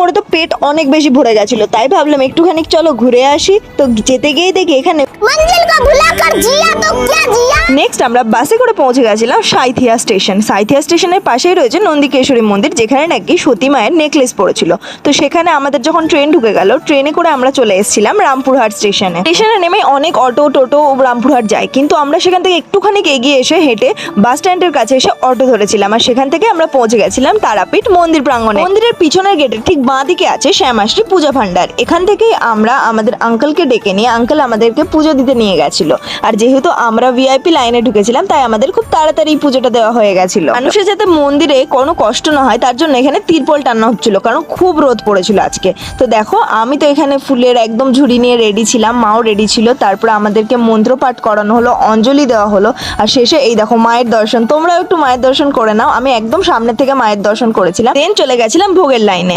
করে তো পেট অনেক বেশি ভরে গেছিল, তাই ভাবলাম একটুখানি চলো ঘুরে আসি। তো যেতে গিয়ে দেখি এখানে নেক্সট আমরা বাসে করে পৌঁছে গেছিলাম সাঁইথিয়া স্টেশন। সাঁইথিয়া স্টেশনের পাশেই রয়েছে নন্দিকেশ্বরী মন্দির, যেখানে নাকি সতী মায়ের নেকলেস পড়েছিল। তো সেখানে আমাদের যখন ট্রেন ঢুকে গেল, ট্রেনে করে আমরা চলে এসেছিলাম রামপুরহাট স্টেশনে। স্টেশনে নেমে অনেক অটো টোটো রামপুরহাট যায়, কিন্তু আমরা সেখান থেকে একটুখানি এগিয়ে এসে হেঁটে বাস স্ট্যান্ডের কাছে এসে অটো ধরেছিলাম, আর সেখান থেকে আমরা পৌঁছে গেছিলাম তারাপীঠ মন্দির প্রাঙ্গণে। মন্দিরের পিছনের গেটের ঠিক বাঁ দিকে আছে শ্যামাশ্রী পূজা ভান্ডার। এখান থেকেই আমরা আমাদের আঙ্কেলকে ডেকে নিয়ে আঙ্কেল আমাদেরকে পুজো দিতে নিয়ে গেছিল। আর যেহেতু আমরা ভিআইপি লাইনে ঢুকেছিলাম, তাই আমাদের খুব তাড়াতাড়ি পুজোটা দেওয়া হয়ে গেছিল। মানুষের যাতে মন্দিরে কোনো কষ্ট না হয় তার জন্য এখানে তিরপল টানা হচ্ছিল, কারণ খুব রোদ পড়েছিল আজকে। তো দেখো আমি তো এখানে ফুলের একদম ঝুড়ি নিয়ে রেডি ছিলাম, মাও রেডি ছিল। তারপরে আমাদেরকে মন্ত্রপাঠ করানো হলো, অঞ্জলি দেওয়া হলো, আর শেষে এই দেখো মায়ের দর্শন। তোমরাও একটু মায়ের দর্শন করে নাও। আমি একদম সামনে থেকে মায়ের দর্শন করেছিলাম, দেন চলে গেছিলাম ভোগের লাইনে।